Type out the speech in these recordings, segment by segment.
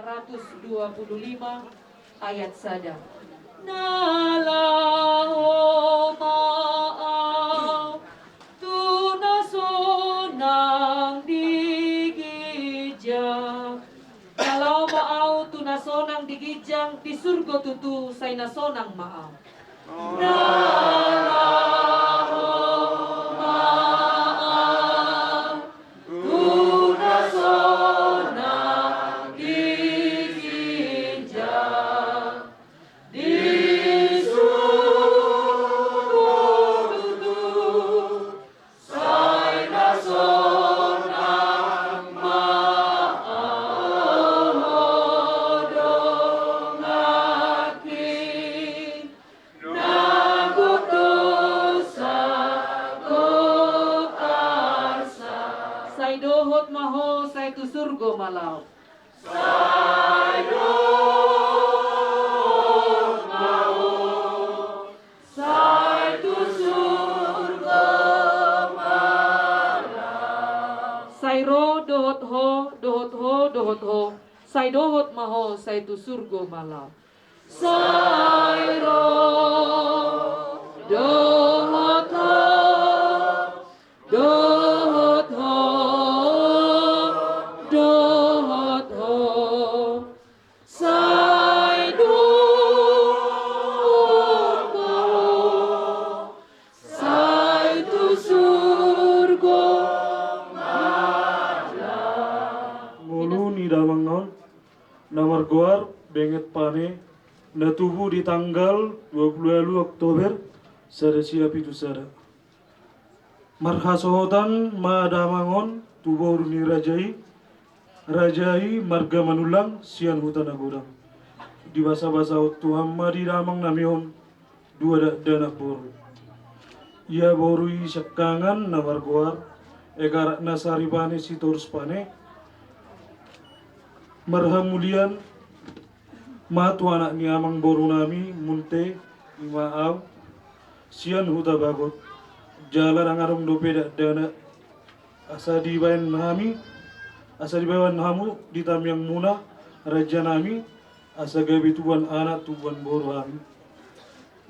525 ayat sada. Nalahu maaf tunasonang digijang. Kalau mau tunasonang digijang di surga tutu say nasonang maaf. Nalahu maaf tunasonang digijang di surga tutu say nasonang maaf dong aking nagut dosa kok arsa say dohot maho say tu surga malaw say dohot maho say tu surga malaw say ro dohot ho dohot ho dohot ho say dohot maho say tu surga malaw say ro dohot ho dohot ho dohot ho say dohot maho say tu surga Ngulu ni damang non namar goar benget pane na tubuh di tanggal 20 Oktober sada siap itu sada marhasohotan ma damangon tubuh ni rajai marga manulang sian hutan agurang di basa-basa Tuhan ma di damang namion dua dana boru ia borui sekangan namar goar egarak nasari pane sitorus pane marhamulian matu anak ni amang boru nami munte imaaw sian huta bagot jalan angarong dope dana asa dibayan hamu ditam yang muna raja nami asa gabi tuan anak tuan boru kami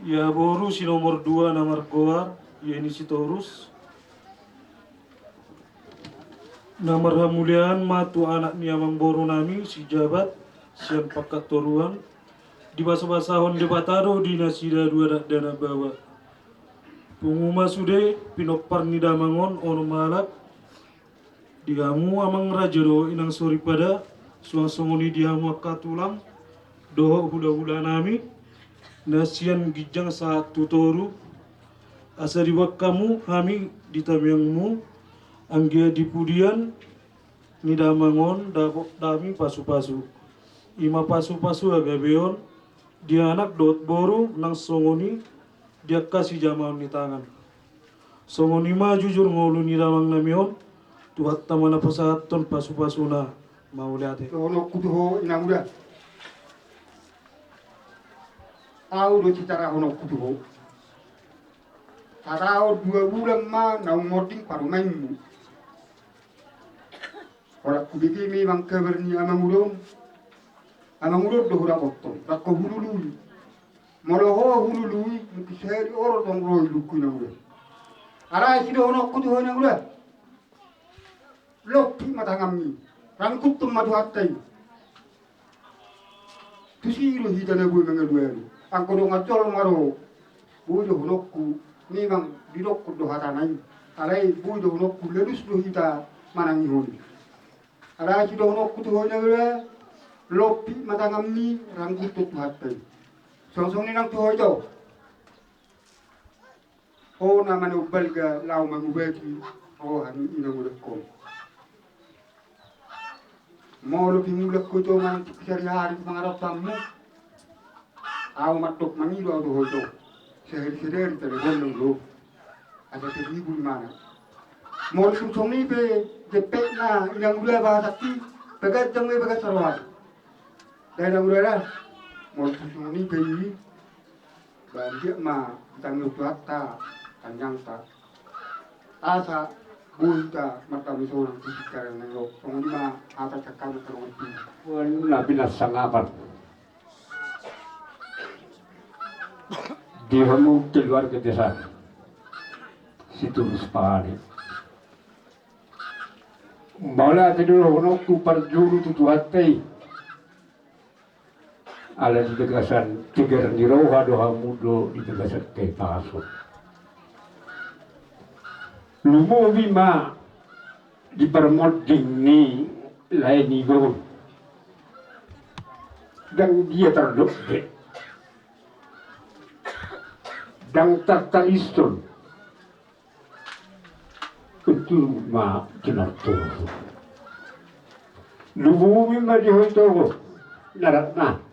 ya boru si nomor 2 namar goar ya ini si torus namar hamulian matu anak ni amang boru nami si jabat sian pakat toruan di basa-basahon debatado di nasida dua dana bawa penguma sude pinopar ni damangon ono malak diamu amang raja do inang sori pada suang-songoni diamu akatulang doho hula-hula nami nasian gijang saat tutoru asa diwak kamu kami ditamyangmu anggia dipudian ni damangon dami pasu-pasu ima pasu-pasu agabeon dia anak dot boru nang songoni dia kasih jamaon ni tangan songoni ma jujur ngolu ni damang namion tuhat tamana pasaton pasu-pasuna mau lihat ono kutuho inamuda au do citara ono kutuho tarao 2 bulan ma na ngording paru maimu ora kubiki mi mangkaberni amangudom do hura botto rakko hulului moloho hulului mukiseri oro tong roi lukku inamuda ara sido ono kutuho inamuda lopi matangammi rangkup tum madu hattai tusiru hidana bui mengaduari angko do ngacol maro bujo honokku ni bang dirokku do hatanai alai bujo honokku ledus do hita manangi honi ara sido honokku to honya gura lopi matangammi rangkup tu hattai song ni nang tu hojo o namane ubalga law mangubeki o hani inamuda ko molo pimulak ko to man sari hari mangarap tamu aw matok mangido do hojo sehari tere gondong lo ada terhibur mana molo kum songi be jepe na yang gula bahasati pegat jangwe pegat sarwan dai gula molo kum songi be ini banjir ma tangyo tuata kanyang ta asa bunta martabi seorang tikar yang nengok pengguna atas cakar terus Wala binasangapan. Di hamu keluar ke desa. Situ Ruspani. Mala tidur hono ku parjuru tutu hati. Ala di tegasan tiga di roha doha mudo di tegasan kay pasok. Lumo bima di permoding ni lain ni go. Dan dia terdobek. Dan tertalistun. Itu ma kinartoso. Lubumi ma di hoitogo. Naratna.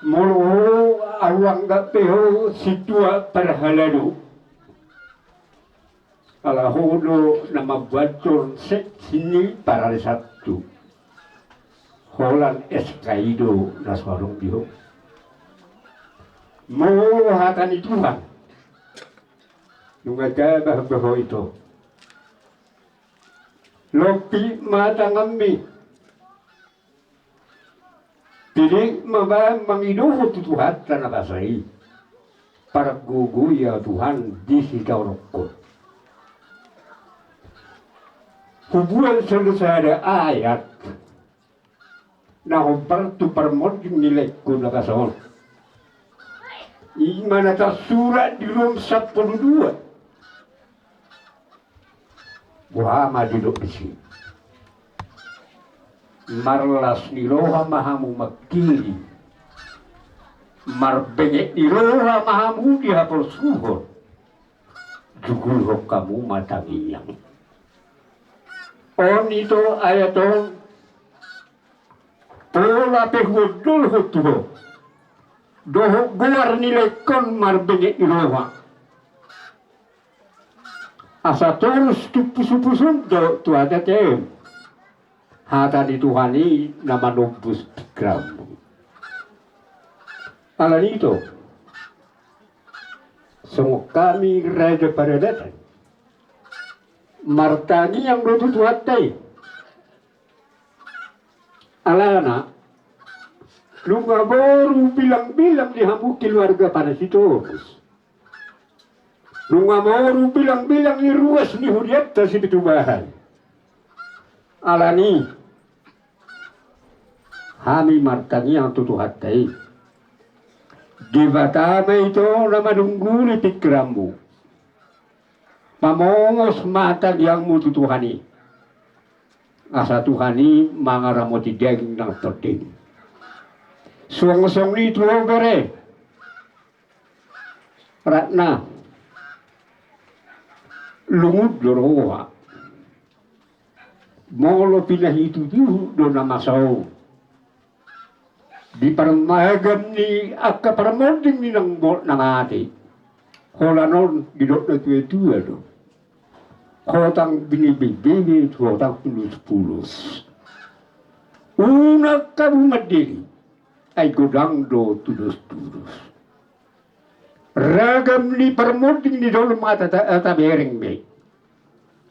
Molo awang gapeho situa perhaladu. Alahodo nama bacor sini para satu. Holan eskaido naswarung biho. Molo hatani Tuhan. Nungajabah bahwa itu. Lopi mata ngambi. Jadi mengiduh Tuhan tanah basai. Para gugu ya Tuhan di sita rokok. Hubungan selesai ada ayat. Nah tu permoding nilai kuna kasawan. Imana ta surat di Rom 12. Muhammad duduk di sini. Marlas ni roha mahamu makili. Marbengek ni roha mahamu dihapol suhor. Jugul ho kamu matangiyang. On itu ayaton. Pola pehudul hutuho. Doho guar nilai kon marbengek ni roha. Asa terus tupusu-pusun tu ada tem. Hata dituhani nama nubus pikramu. Alam itu, semua kami raja pada datang. Martani yang belum tuhatai. Alana, lu nggak baru bilang-bilang dihamu keluarga pada situ. Lu nggak baru bilang-bilang di ruas ni huriat si pitubahan. Alani. Hami martani yang tutu hatai. Di batama itu nama dungguli pikiranmu. Pamongos mata yang mu tutuhani. Asa tuhani mangaramoti daging ng toding. Suang-suang ni tuho bere. Ratna. Lungud loroha. Molo pinahitu tuh do namasao. Di parmahagam ni akka paramording ni ng ati. Holanon gidot na tuwa-tuwa do. Hotang binibig-bibig, hotang pulus-pulus. Una kabumadili ay godang do tulos-tulos. Ragam ni parmording ni do lumata-tabering me.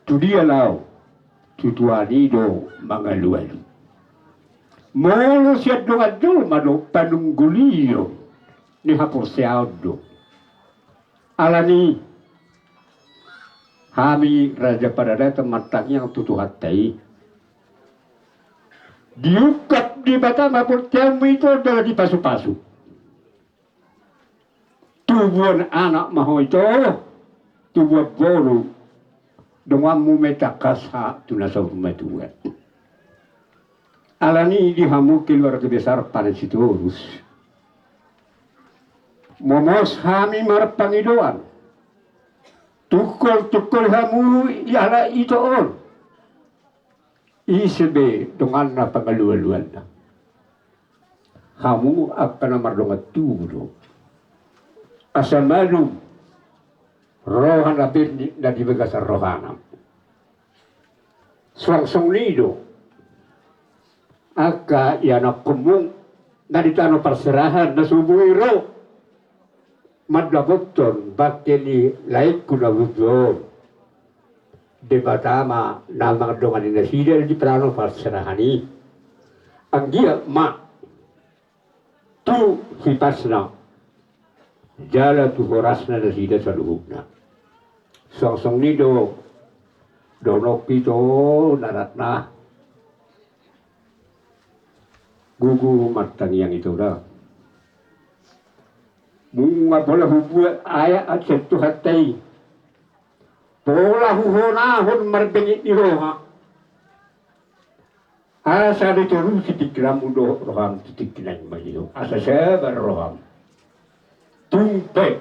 Tudi alaw, tutuani do mga luwal. Molo siya doon mano panungguliyo ni Haporseado. Alani, hami raja pada datang matangnya yang tutuhatai. Diukat di bata Haporseado itu adalah di pasu-pasu. Tubuhan anak maho itu, tubuh bolu, dengan mumetakasa tunasau rumah. Alani dihamu keluarga besar pada situ urus. Momos hami marpangidoan. Tukul hamu yala itu on. Isebe dengan na pangaluan-luan na. Hamu akan namardongat tudo. Asal malu rohan abir na dibagasa rohanam. Suang-suang nido. Aka yana kumung na ditano perserahan na subuiro madlaboton bakteni laik kuna bujo debatama namang dongan ina sidel di prano pasrahani anggia ma tu hipasna jala tu horasna na sida saluhukna song ni donok pito naratna gugu matang yang itu dah bunga bola hubua ayat aset tu hatai bola huhona hon marbengit di roha asa de toru titik ramu do roham titik nang majido asa sabar roham tumpe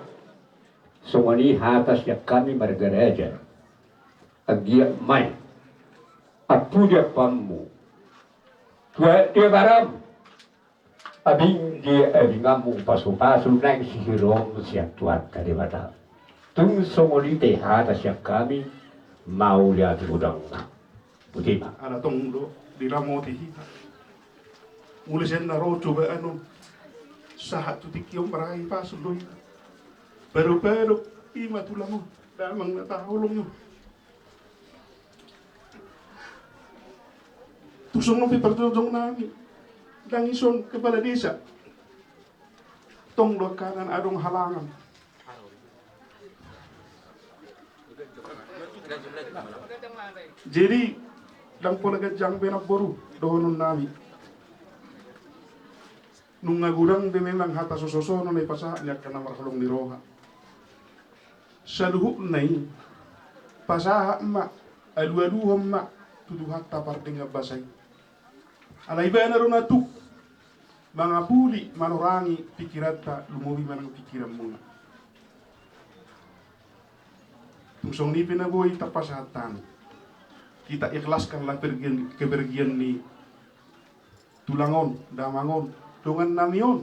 somani hatas ya kami margaraja agia mai apuja pammu tua dia baram abing dia abingamu pasu-pasu nang sihirom siap tuat kali bata tung somoni te hatas ya kami mau lihat udang butima ana tong do di ramoti hita mula sen na ro coba anu sahat tu tikiom barai pasu do baru ima tulango damang na tahulong yo tusong no pipertulong nami dangison kepala desa tong do kanan adong halangan jadi dang pola gajang benak boru dohonon nami nung ngagurang de memang hata sososo no may pasa niya ka na marhalong ni roha saluhuk nai pasaha ma alu-aluhom ma tuduhat tapar dengan basay alay ba na ron atuk mga puli manurangi pikiran ta lumuwi man ang pikiran muna tungsong ni pinabuhay tapasatan kita ikhlaskan lang kepergian ni tulangon damangon dengan namion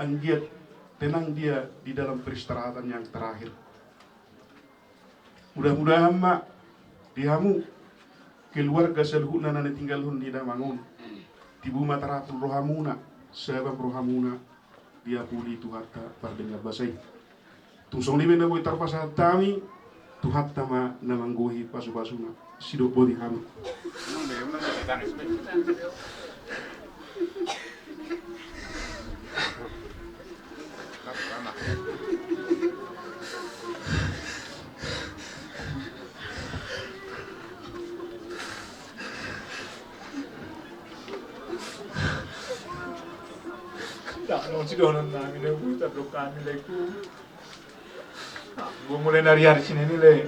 ang giat tenang dia di dalam peristirahatan yang terakhir mudah-mudahan mak dihamu keluarga seluhuna na tinggalhun di damangon tibu mataratul rohamuna sebab rohamuna dia puli tuhatta pardengar basay tungsong libe na boy tarpasa tami tuhatta ma namangguhi pasu-pasuna sidok bodi hamu Nung sidonon namin na buta bro kami leku. Mulai dari hari sini nilai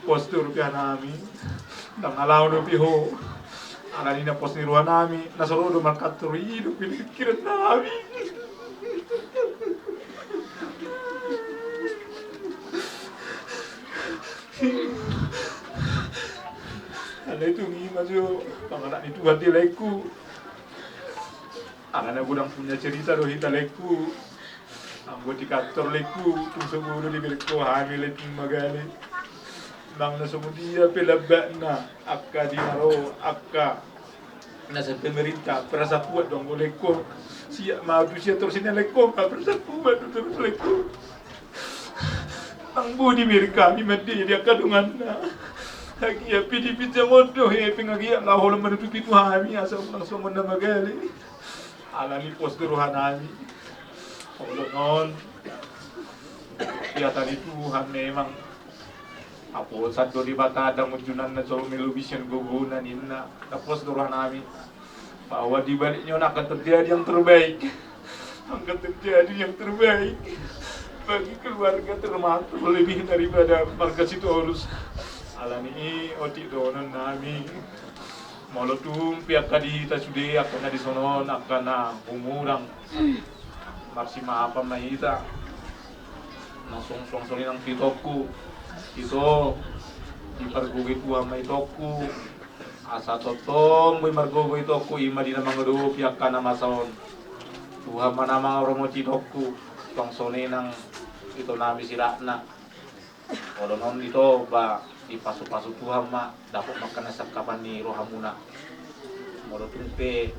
postur rupiah namin. Nang alaw do piho. Alani na post ni ruan namin. Nasoro do markaturi do pinikiran namin. Ada itu ni masuk panganak itu hati leku. Anak gudang punya cerita doh hita leku, anggota kantor leku, tunggu dulu di leku hamil itu magale, bang na dia pelabak na, akka di naro, akka nasa pemerintah perasa kuat dong leku, siap mau tu siap terus ini leku, perasa kuat terus leku, ang budi mereka ni mati dia kadungan na, lagi ya pidi modoh ya pengagi lah holam menutupi tu hamil asal langsung mana magale. Alani postur hanani Allah non ya tadi Tuhan memang apa satu di bata ada mujunan na so melubisan gugunan inna tapos postur hanami bahwa di baliknya akan terjadi yang terbaik akan terjadi yang terbaik bagi keluarga termasuk lebih daripada marga Sitorus alani otik donon nami Molotum pihak tadi kita sudah akan di sono akan umurang marsima apa mahita langsung songsolin ang pitoku itu di pargogi tua maitoku asa totong may margogo itoku ima di namang do pihak kana masaon tuha manamang orang mo titoku songsolin ang ito nami sirakna olonon ito ba ipasok-pasok Tuhan mak dapat makan kapan ni rohamuna molo tumpe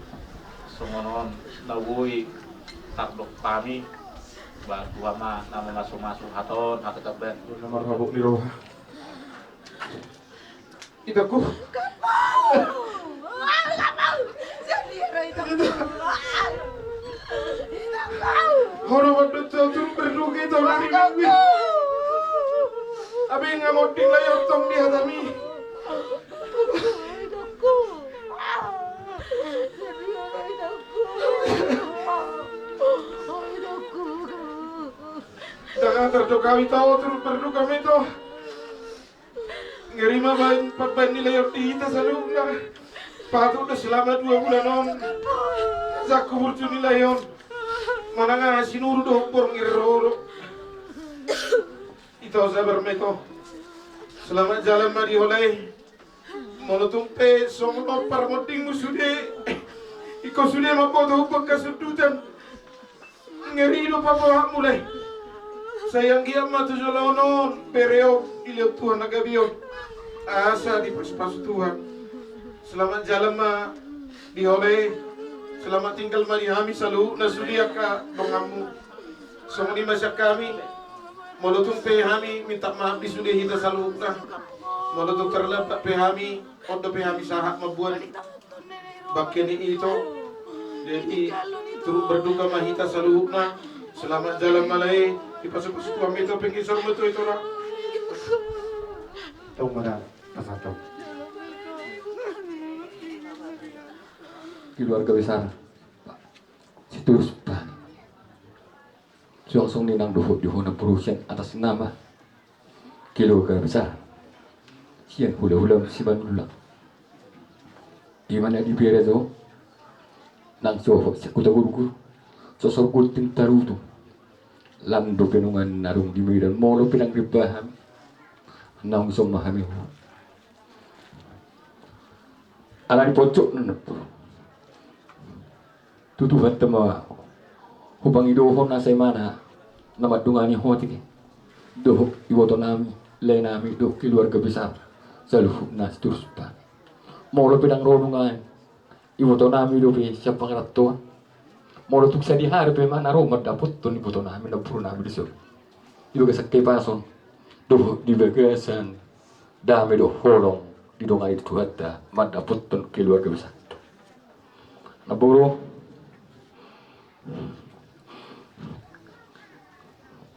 somonon nawoi takdok kami bantu ama nama masuk haton hakataben nomor habuk di roha. Itaku. Hormat betul tu berduka itu hari ini. Abi nggak mau dilayar tong dia kami. Jangan terdokawi tahu terus berduka itu. Ngerima ban nilayar kita selalu nggak. Patu udah selama 2 bulan om. Zaku burcu nilayon. Mana ngasih nuru doh por ngiroro. Ito sabar meto. Selamat jalan mari oleh. Mono tumpe somo parmoting musude. Iko sude mapoto pagkasudutan. Ngeri do papa mulai. Sayang dia matu jolonon pereo ilio Tuhan nagabio. Asa di pas Tuhan. Selamat jalan ma dioleh. Selamat tinggal mari kami selalu nasudia ka dongamu. Semua di masa kami. Molotung pe kami minta maaf di sudah kita selalu nah. Molotung terlepas pe kami. Odo pe kami sahat mabuan. Bagian ini itu. Jadi turut berduka mahita selalu nah. Selamat jalan malai. Di pasuk-pasuk kami itu pengisar betul itu lah. Tahu mana pasatong. Keluarga besar Pak Siturus Bani Song ninang dohot di hona perusahaan atas nama keluarga besar sian hula-hula sibanulang di mana di Berezo nang soho sekuta guru sosok kulting tarutu lando penungan narung di medan molo pinang ribaham nang song mahami ala di pojok nenepur tutuhan tema hubang idohon na say mana na madungani hoti doh iwoto nami le nami do keluarga besar saluh na terus pa molo pedang ronungan iwoto nami do pe siapa ngarato molo tuk sa di harpe mana ro madapot ton iwoto nami na puro nami diso ido gasak kay pason do di bagasan dami do holong di dongai tuhatta madapot ton keluarga besar na boro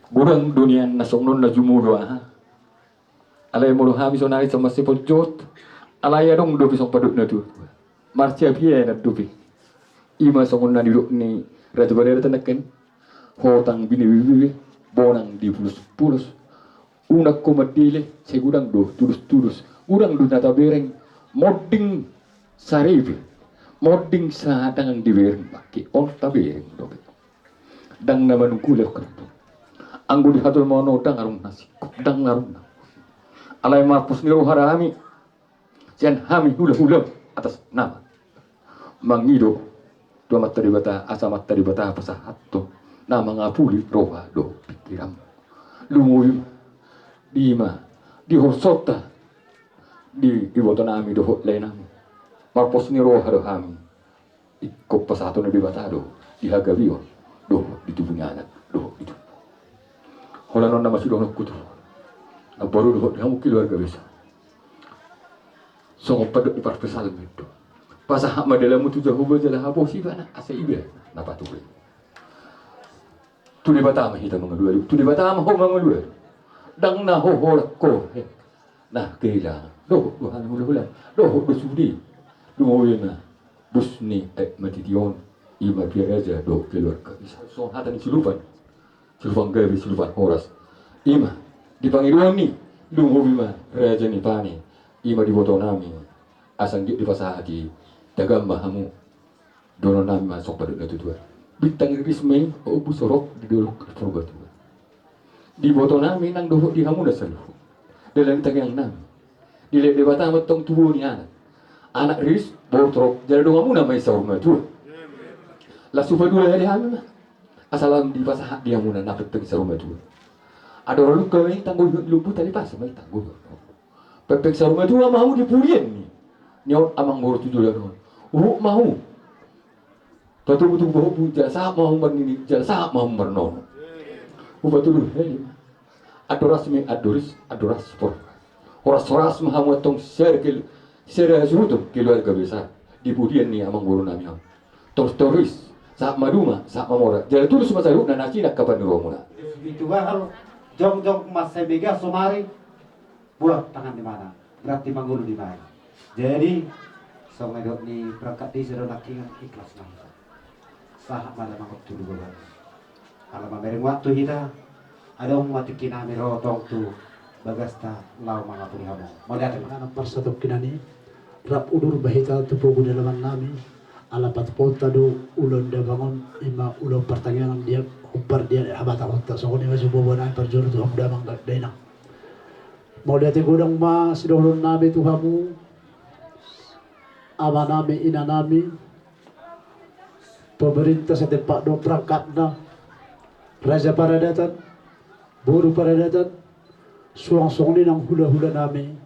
Gurang dunia nasongnon na jumudwa alay mo hami sonari sa masipol jot alay adong dopi song padut na tu marcia pie na dopi ima songon na duduk ni ratu badera tanakan hotang bini bonang di pulus unak ko madile segudang do tulus urang do nata bereng modding saribi modding sa dangang dibereng pake on tabereng dopi dang naman kulek kerto anggo di hatul mono dang arung nasi dang arung alay marpus niro harami sian hami hula atas nama mangido dua mata di bata asa mata di bata pasahatto nama ngapuli roha do pikiram lungoy di ma di horsota di iwoto nami do hotlay nami marpus niro harami ikop pasahatto na di bata do di hagawio do ditubunganak do itu Hola non nama sudah nakutu. Na baru doh kamu keluarga besar. Songo padok di parpesal itu. Pasah hak madalam tu jauh berjalan habo si bana asa ibe na patuwe. Tu di batama hita mengadua. Tu di batama ho mengadua. Dang na ho ko. Nah kila. Doh han hula. Doh sudi. Dumoyena. Busni matition. Ima piaraja doh keluarga besar. So hatan silupan. Silvan gabi silvan horas ima di pangironi dungo bima raja ni pani ima di boto nami asang di pasahati dagam mahamu dono nami masuk pada itu dua bintang risme o busorok di dolok forbat di boto nami nang doho di hamu dasalu dalam tagyang nami di le debata matong tubuh ni anak ris botrok jadi dongamu namai saurma tu la sufa dua hari hamu asalam di pasah dia muna napet pergi saruma tu. Ada orang luka ni tangguh lupu tali pas mai tangguh. Pepek saruma tu mau dipulien ni. Ni amang guru tu dulu. Mau. Betul-betul bawa puja sama ini, sama bernono. Betul hei. Adoras me adoras por. Horas mahamotong serkel serasuto keluarga besar. Di budian ni amang guru nami. Terus saat maduma, saat mamora. Jadi terus masa lu dan nasi nak kapan romuna. Itu hal jong mas saya bega somari buat tangan di mana? Berarti manggulu di mana? Jadi somedok ni perangkat di sudah nak ikhlas nang. Sah malam aku dulu bulan. Kalau memberi waktu kita, ada orang mati kina merotong tu bagasta lau mga pulihamo. Malihat mga persatu kinani, rap udur bahita tu pogo dalaman nami, alapat ponta do ulon da bangon ima ulon pertanyaan dia upar dia habata hotta so ni masih bobo na perjuru tu hamda mang dena. Malihat godang ma sidolon nami tu hamu, ama nami ina nami. Pemerintah setempat do perangkat na Raja Paradatan, Buru Paradatan, suang-suang ni nang hula-hula nami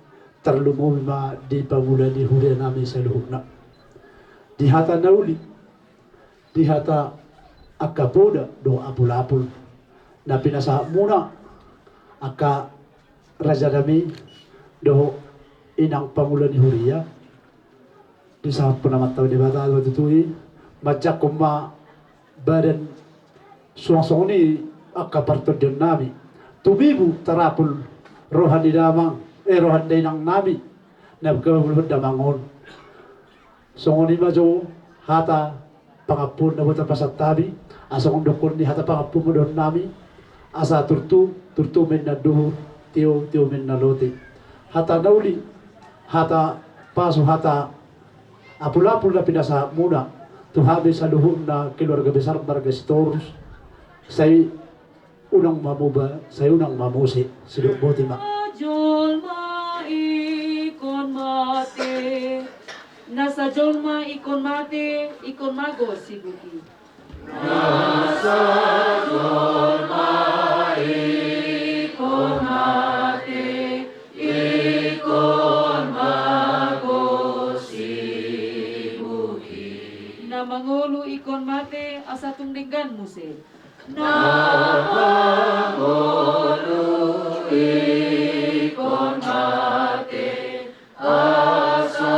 terlumul ma di pamula di hula nami seluhukna. Di hata nauli, di hata akapoda do apul-apul, na pinasa muna aka Raja nami do inang pamula di huria. Di saat penamat tahu di bata waktu tu macam kuma badan suang-suang ni akaparto din nami tubibu tarapul rohani damang rohan dinang nami na kabulbud damangon songoni majo hata pangapun na buta pasat tabi asong dokon ni hata pangapun mo don nami asa turtu men na duhur tio men na lote hata nauli hata pasu hata apul-apul na pinasa muna tu habis saluhun na keluarga besar Marga Sitorus saya unang mamuba saya unang mamusi sidok boti ma Jolma ikon mate nasa jolma ikon mate ikon mago sibuki nasa jolma ikon mate ikon mago na mangulu ikon mate asa tungdinggan muse na mangulu ikon mate asa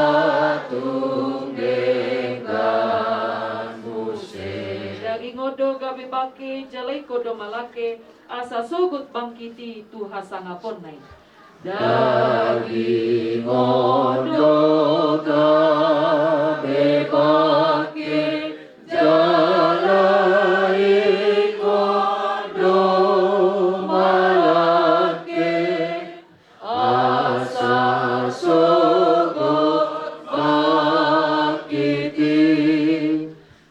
tungdinggan muse daging odo gabi baki jalai kodo malake asa sugut bangkiti tu hasangapon nai daging odo gabi baki jalai kodo malake asa sugut bangkiti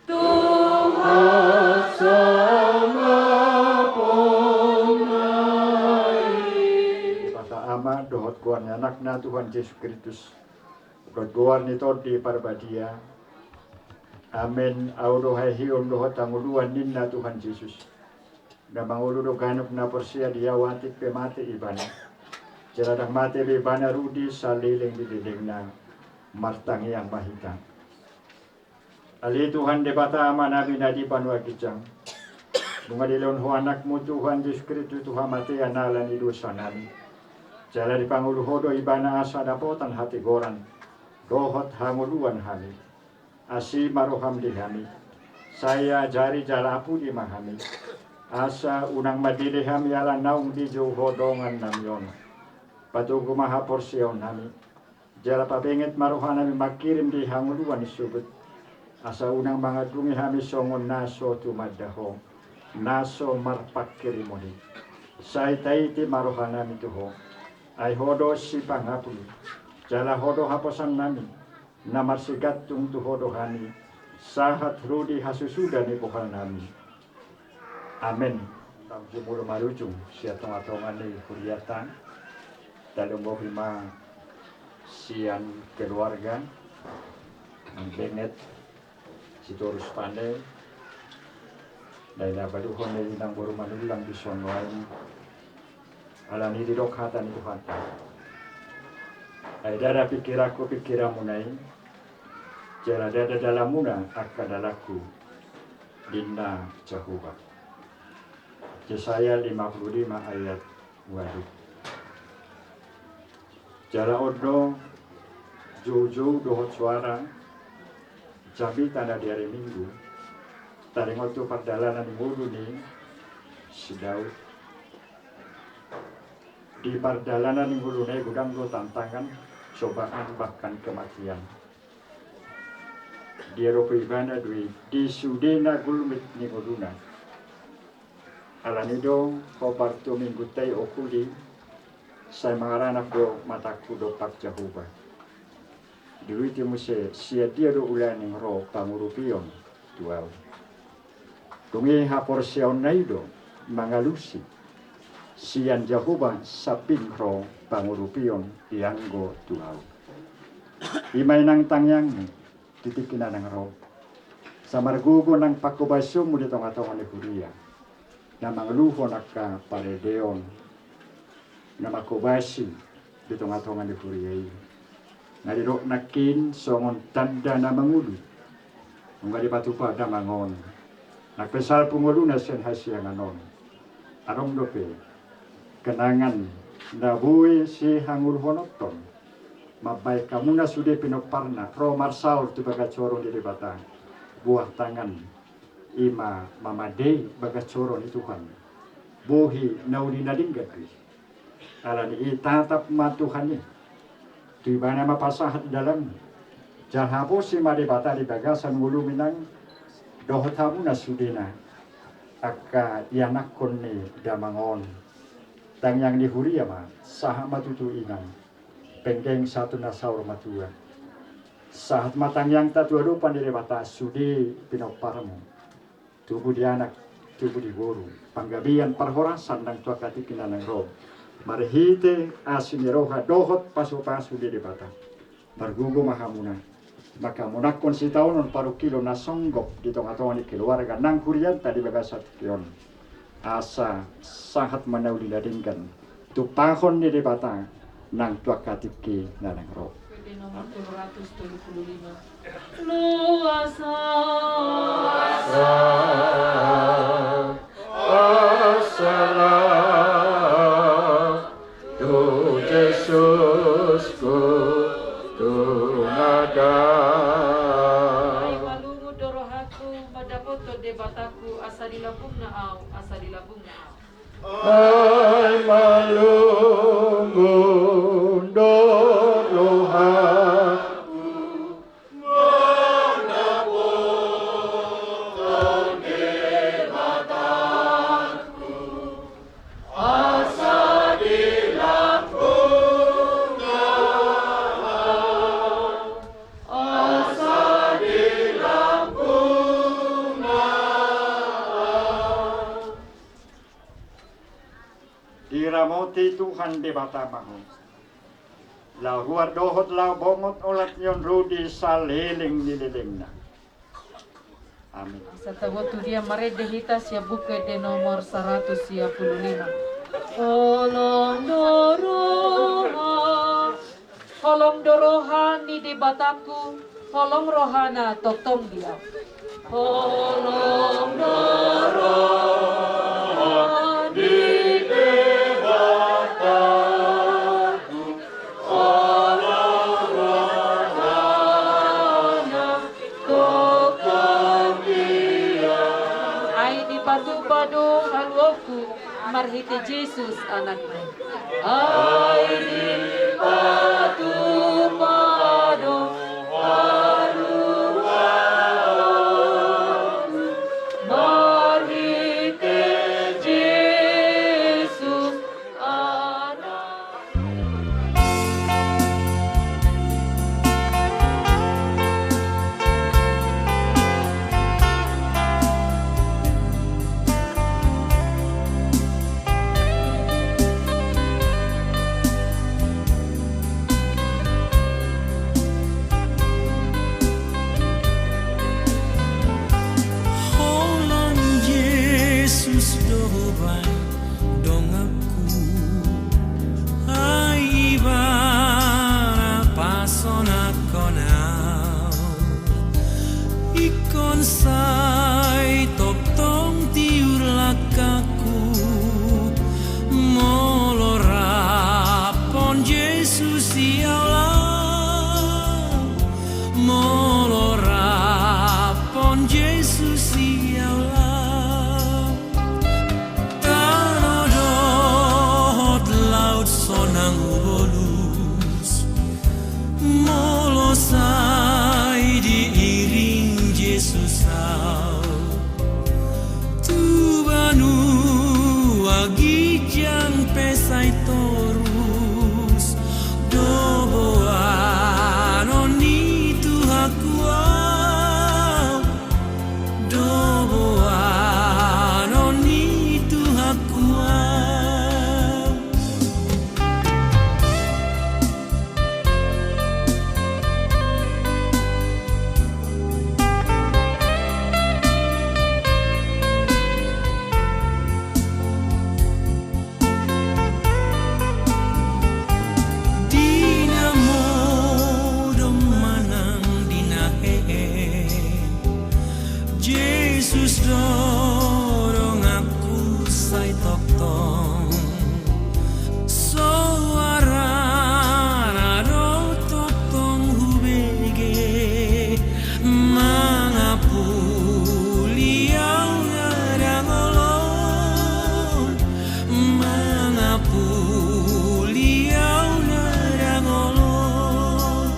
Tuhan sangapon nai ama dohot kuan anakna Tuhan Yesus Kristus dohot kuan itu di parbadia amin audo hai hiom dohot tanguluan ninna Tuhan Yesus na manguludo ganop na porsia dia watik pe mate ibana jeladang mate be bana rudi saliling diding na martang yang mahita ali Tuhan de bata ama nabi nadi panwa kijang bunga dilon ho anakmu Tuhan Yesus Kristus Tuhan mate analan di dosa nami jala di pangulu hodo ibana asa dapotan hati goran dohot hanguluan hami asi maroham di hami saya jari jala apu di mahami asa unang madili hami ala naung di jauh hodongan namyon patugu maha porsion hami jala pabenget marohan hami makirim di hanguluan isubut asa unang mga dungi hami songon naso tumadaho naso marpakirimoni say taiti marohan hami tuho ay hodo si pangapuli jala hodo haposan nami namar sigat tung tu hodo hani sahat rudi hasusuda ni pohal nami amin tam jumur marujung sia tonga-tonga ni kuriatan dalam bohima sian keluarga benget sitorus pandai daila baduhon ni nang boru manulang di sonwain alani di rokhatan itu hata ay dada pikiraku pikiramu nai jala dada dalamuna akadalaku Dinna Jehovah. Yesaya 55 ayat 2. Jala odo jauh-jauh dohot suara jambi tanda di hari Minggu tadi ngotu perdalanan mulu nih si Daud di perdalanan mulu nih gudang lo tantangan cobaan bahkan kematian di Eropa ibana di sudena gulmit ni nguduna alanido kobarto minggu tay okuli saya mengaranak do mataku do pak Jehovah dulu itu muse sia dia do ulan yang ro pangurupion tuau tungi hapor sion naido mangalusi sian Jehovah saping ro pangurupion dianggo tuau imay nang tangyang titikin nang ro samargugo nang pakobasyo mo dito nga tawang ni Huria na mangaluho naka paredeon na makobasi dito nga tawang ni Huria nalirok nakin songon tanda na mangudu ngali batu pada mangon nakpesal pungulu na sen hasia nganon arong dope kenangan na buwi si hangul honoton mabay kamu na sude pinoparna ro marsaur tu baga coro di batang buah tangan ima mamadei baga coro ni Tuhan bohi nauli nadinggat alani itatap matuhan ni di mana mapasahat dalam jahapo si mari bata di bagasan wulu minang dohotamu na sudena aka yanak konni damangon tang yang di Huria ma saha matutu inang penggeng satu nasaur matua sahat matang yang tatu adupan di bata sudi pinoparmu tubuh di anak tubuh di guru panggabian parhorasan dan tuakati kinanang roh marhite asiniroha dohot pasu-pasu di bata bargugo mahamuna maka munakon si taunon paru kilo na songgok di tong-tong ni keluarga nang Hurian tadi bagasat kion asa sangat manauli ladingkan tu pahon di bata nang tuakatiki nanang roh PD nomor 275 luasa Yesusku tunada ai malungu dorohaku madapoto debataku asa dilabung na au asa dilabung na au ai malungu dorohaku madapoto debataku asa Diramoti Tuhan di batamahu. Lau huar dohot lau bongot olat nyon rudi saliling nililingna. Amin. Satawotu dia marede hita sia buke de nomor 155 Holong doroha ni di bataku holong rohana totong dia holong doroha di padu haluoku marhite Yesus anaknya ai di padu haluoku marhite Yesus anak. siau lau tanodot laut sonang bolus molosai diiring Yesus au tubanu agijang pesai torus doboan oni tuhakuau doboan oni tuhakuau Yesus dorong aku sai toktong suara nado toktong hubege mangapuli au ngarang olon mangapuli au ngarang olon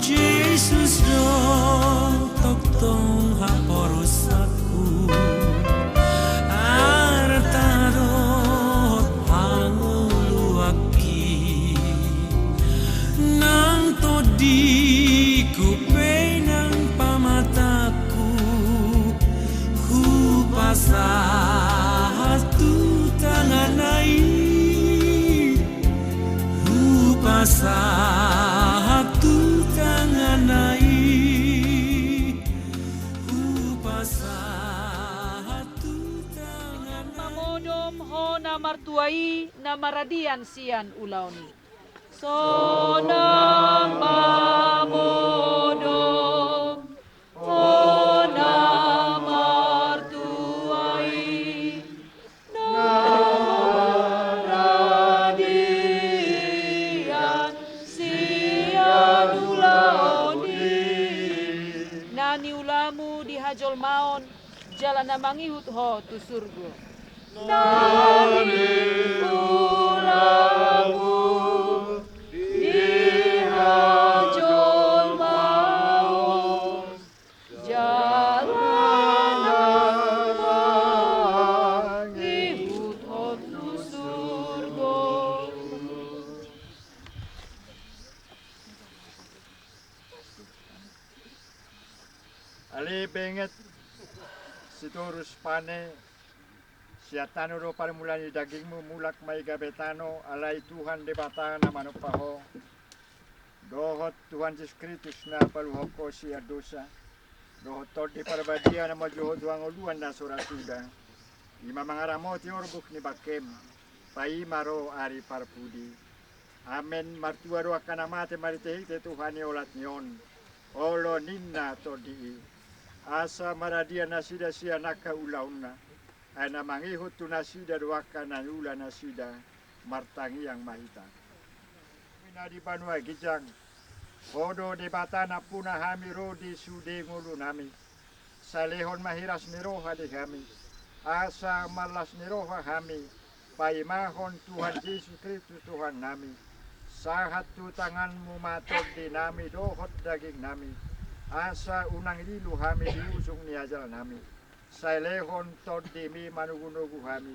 Yesus dorong toktong haporusaku artadot panguluaki nang todiku penang pamataku hupasatu tanganai hupasatu tanganai Mamodom ho namartuai namaradian sian ulauni. Sonam mamodom ho namartuai namaradian sian ulauni. Nani ulamu di hajol maon jalan namangihut ho tu surga. Nani ulamu di hajol maon jalan namangihut ho tu surga. Ali benget siturus pane siatano ro parmulani dagingmu mulak mai gabetano alai Tuhan debatana manupaho dohot Tuhan Yesus Kristus na paluhoko sia dosa dohot todi parbadia na majoho duang oluan na surasuda ima mangaramoti orbuk ni bakem pai maro ari parpudi amen martua ro akana mate maritehite Tuhan olat nyon olo ninna todi asa maradia nasida sia naka ulauna ana mangihut tu nasida doaka na ula nasida martangi yang mahita minadi banua gijang bodo debatana puna hami rodi sude ngulu nami salehon mahiras niroha de kami asa malas niroha kami paimahon Tuhan Yesus Kristus Tuhan nami sahat tu tanganmu matot di nami dohot daging nami asa unang lilu kami di usung ni ajal nami sailehon tod dimi manugunugu kami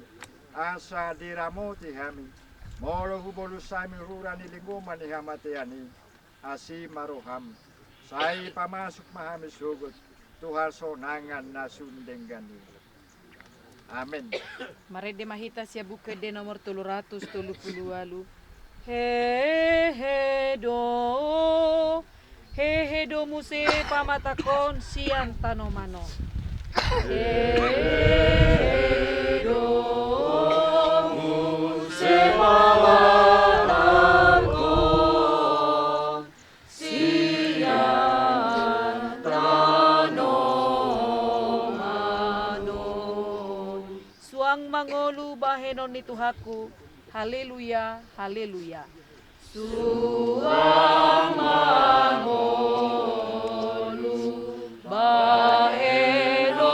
asa diramoti kami molo hubolu sami rurani lingguman ni hamatiani asi maroham sai pamasuk mahami sugut Tuhan sonangan nasundenggani amin. Mari de mahita sia buka de nomor 338 Hehe do muse pamatakon siang tanomano. Hehe do muse pamatakon siang tanomano. Suang mangolu bahenon ni Tuhaku. Haleluya, haleluya. Suang mangolu baheno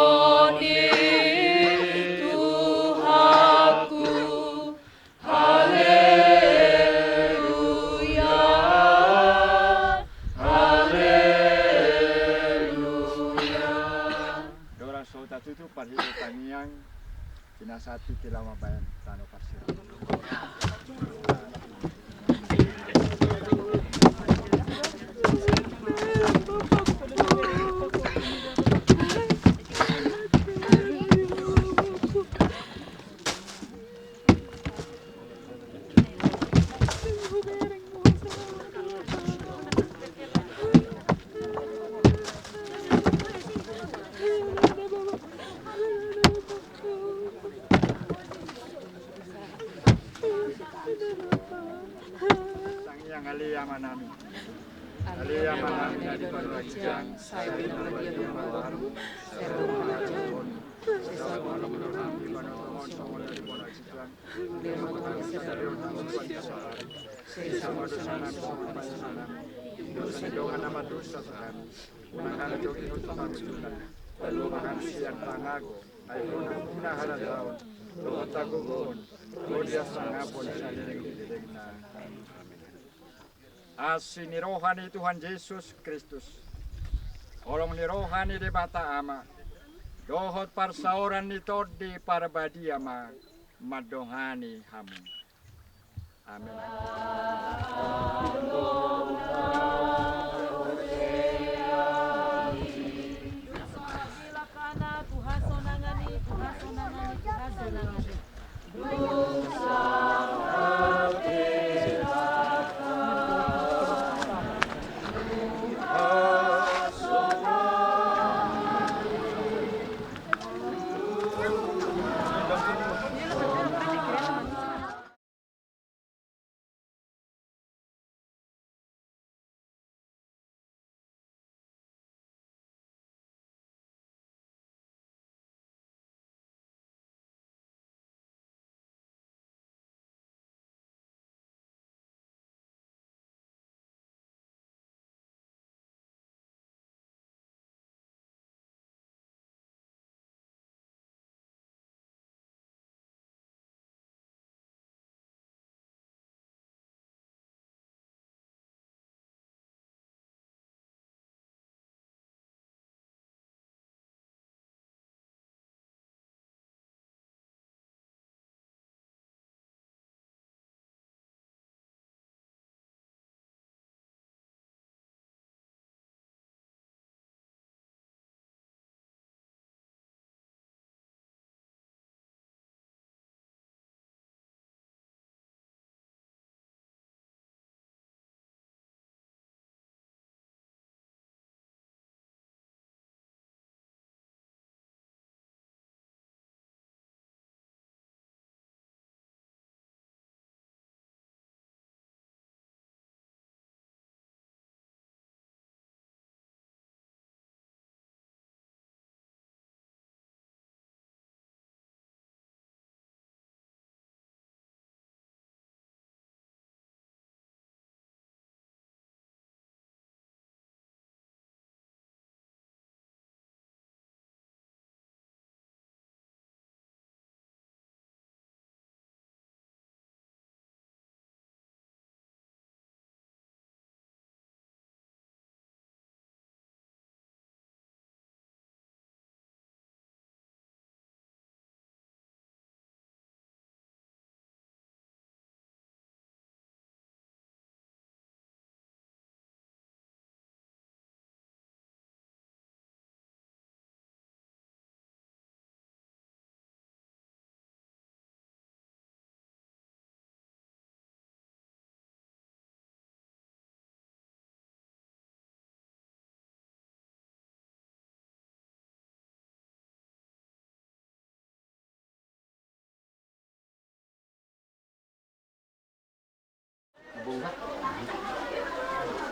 kilama bayan tano pasir. Sang Alia Manami. Alia Manami dari Bajang, saya benar dia baru. Saya berjalan. Saya Asini rohani Tuhan Yesus Kristus. Olong ni rohani di bata ama. Dohot parsauran ni todi parabadi ama. Madongani hamu. Amin. Tuhan sonangani, Tuhan sonangani, Tuhan sonangani.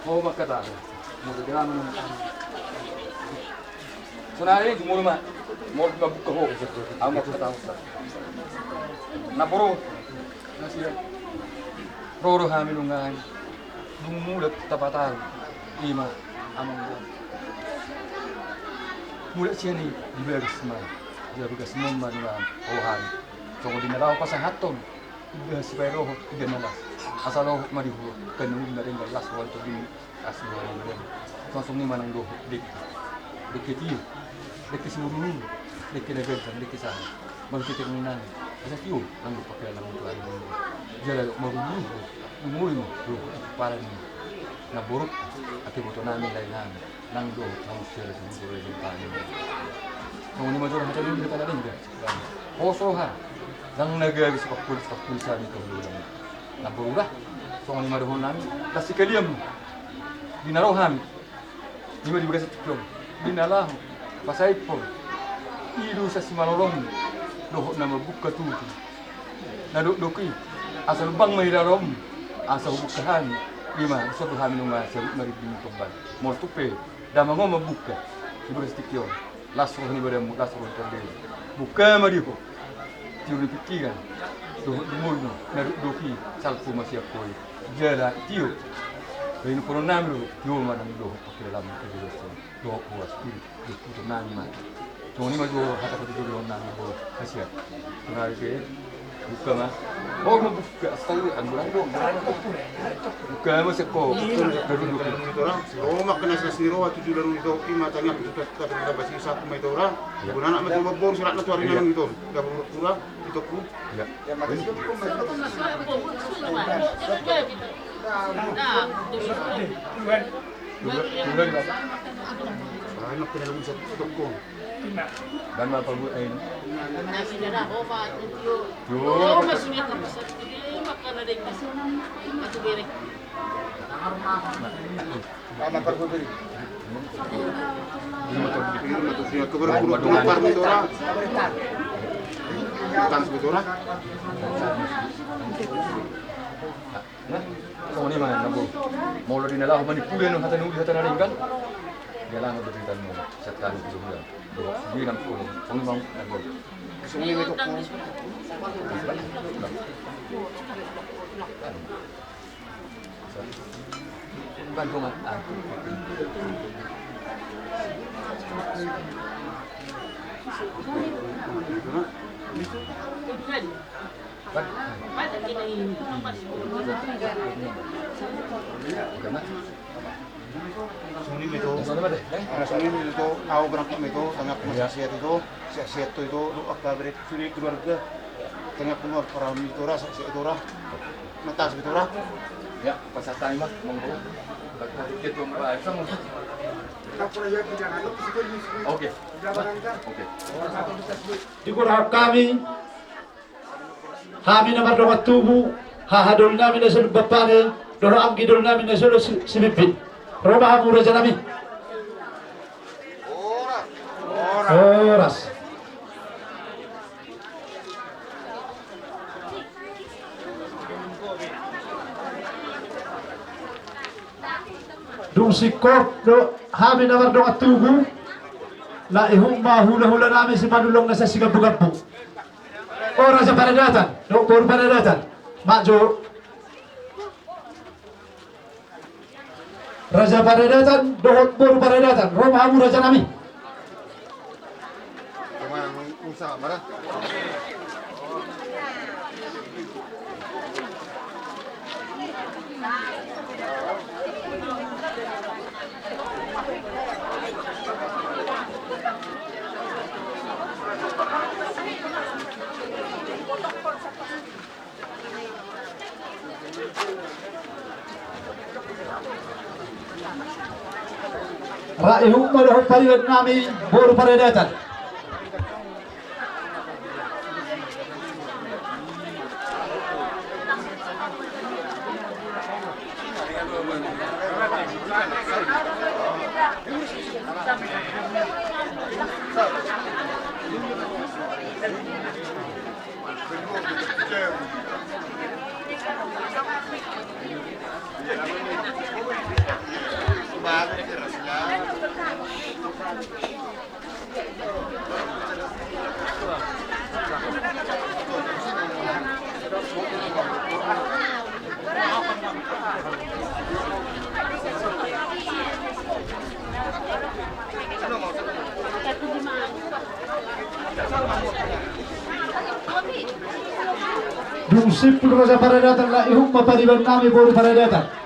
mau makata mau jalan sunari jumur mah mau buka ho ama kata na boro nasi roro ha minungan dungu dak tapatan ima amang mulut sini di bersma dia buka semua manungan ohan so di naraw pa sa haton supaya roh genalas asal roh marihu kanung naring galas wal to din asmo naring langsung ni manang roh dik dikiti dik semuru dik level dik sa magtitirminan Asa kiu nang pakai nang itu hari ini. Jadi mau mulu para ni na buruk ati boto namin lain nang do nang sila siguro yung paano. Kung ni major hata din kita natin dia. Osoha nang nagagi sa pagpulsa nito ulang. Na buruk so ni madahon namin kasi kaliam dinarohan ni mo dibaga sa tiklong dinalah pasay po ilu sa simanolong doho na mabuka tuti na doki asal bang may rarom asa bukahan lima sa tuhan nung sa maribing tumbal mo tupe dama ngo mabuka dibaga sa tiklong laso ni bada mo laso terde buka mariho tiuri pikiran doho dimulno na doki salpu masih koi jala tiu ini pun namlu yo mana do pakai dalam kerja do puas di putu nama to ni maju hata ko do nama do kasiat nari ke buka mah oh mau buka sekali ambulan do buka mah seko dari do orang oh mak kena sesiro waktu tu lalu itu matanya kita kita basi satu mai orang guna nak mati mabor surat na tuari nang itu dah pura itu ku ya anak kena lalu satu toko dan apa bu ain nasi dah oma yo masih ni tak bisa makan ada kasi atau beri anak perlu beri ini tu baru par itu orang kan sebut orang so ni mana nabu mau lo dinala ho mani pule no hata naring kan galang do ditan mo setan itu juga di nam ko ni mau nabu semua itu bantu mat Suni itu, suni itu, aku berangkat itu, tengah penasihat itu, sihat itu, apa beri suni keluarga, tengah keluar orang itu ras, itu ras, mata itu ras. Ya, pasal time mah monggo. Kita mbak sama. Oke. Oke. Dikurang kami nomor dua tubuh hahadul nami nasul bapane doro am gidul nami nasul simipin rumah hamu raja nami oras dung sikop do hami nomor dua tubuh la ihumma hula nami si manulong nasa sigabu-gabu oh Raja Paredatan, Dokter Paredatan, maju. Raja Paredatan, Dokter Paredatan, Romamu Raja Nami. Kemana usaha marah? Raihum malahu pariwat nami Boru Paredatan. Dusipul Raja Paredatan la ihum mapariban kami Boru Paredatan.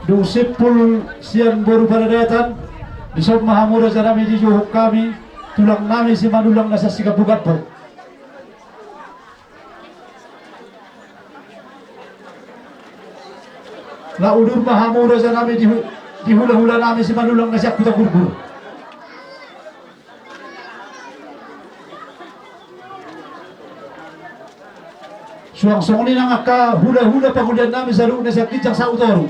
Dung sipul sian boru paradatan Bisop mahamura janami di juhuk kami tulang nami si manulang nasa sigapugat po. La udur mahamura janami di hula-hula nami si manulang nasa kuta gurgur. Suang-suang ni nang aka hula-hula pagulian nami sa lunes at kijang sa utoro.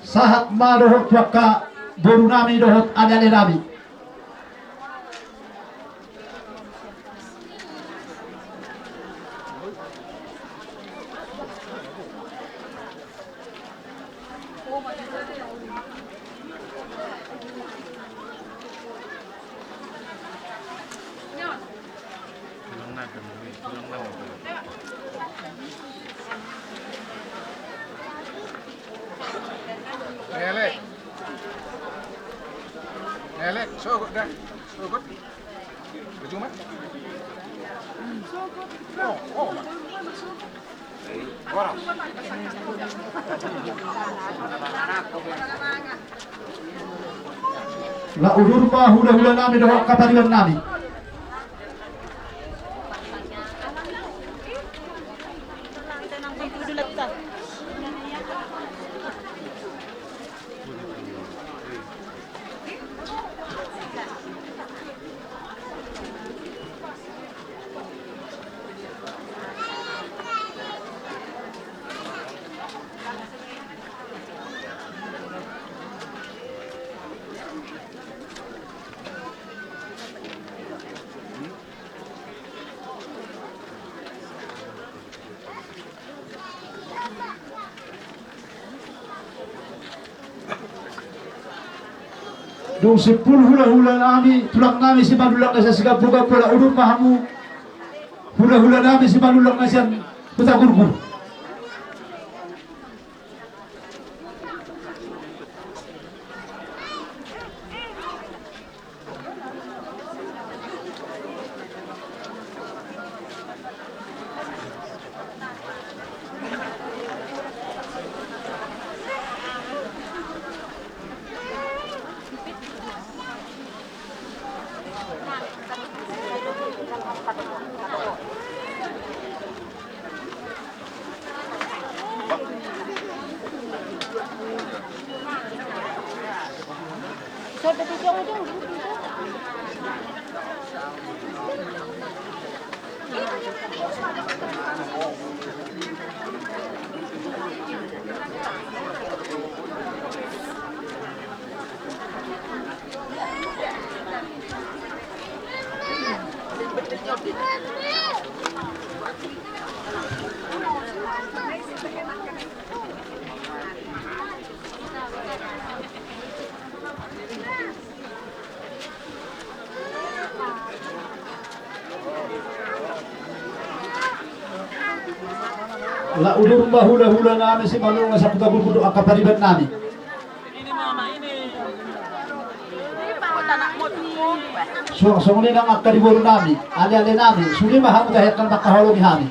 Sahat ma dohot waka boru nami dohot anyale nami. Elek, sogok dah. Sogok. Berjumpa. Sogok. Oh. Orang. La udur ma hula-hula nami dohot kapariwan nami. Dung sipul hula-hula nami tulang nami si manulang nasa sigapugat po. La udur mahamu hula-hula nami si manulang nasa kuta gurgur. La udur ma hula-hula nami si manulang nasa kuta gurgur akapariban nami. Ini mama ini. Suang-suang ni nang akka di boru nami, ale-ale nami, suli mahamu dahil kan makahulong ihami.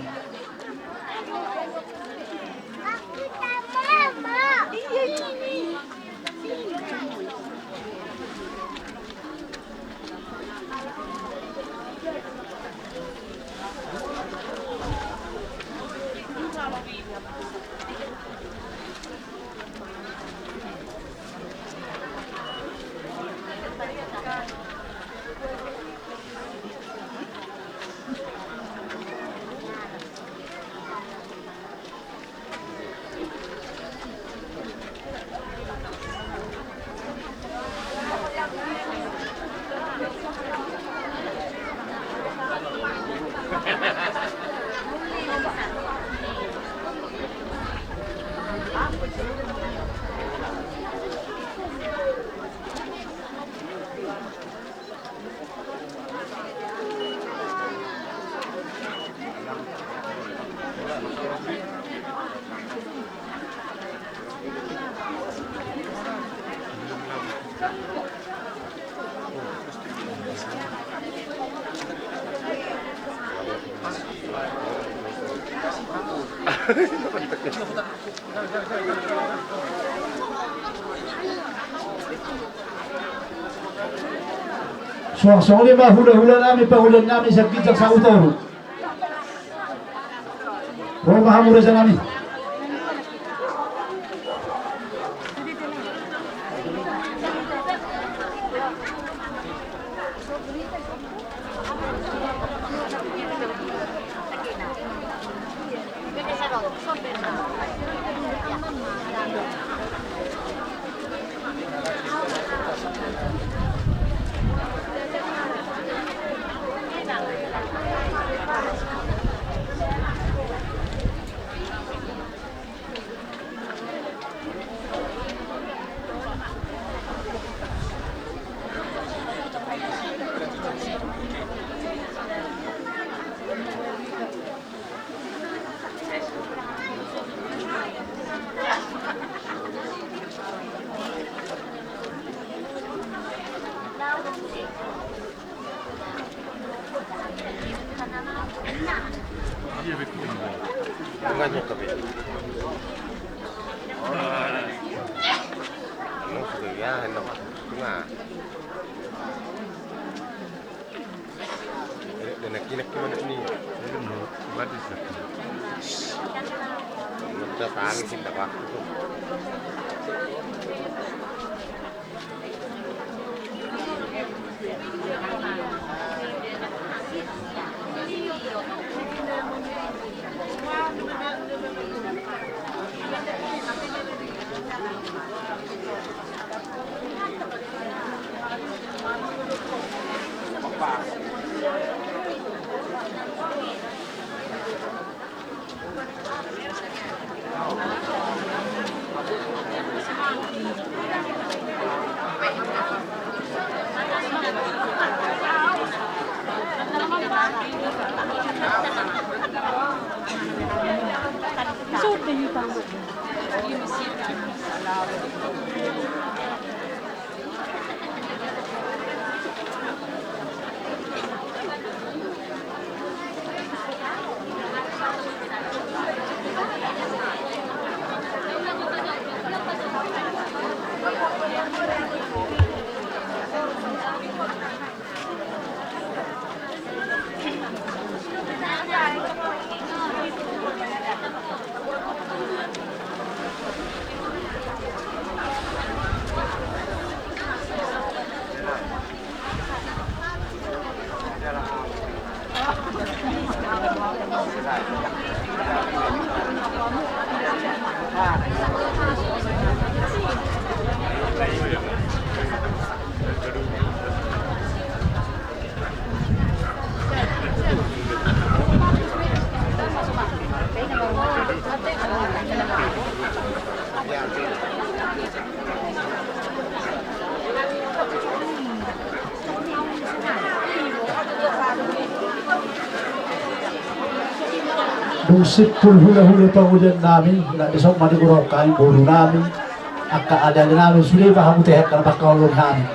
Suang-suang lima hula-hula namin, pahulan namin sa kitang sa utoro. Huwag mahamura sa namin. Busik pun hula-hula pangulian namin, nak disok manigurau kain buru namin, akka ada namin sudah paham teh kalau bakal namin.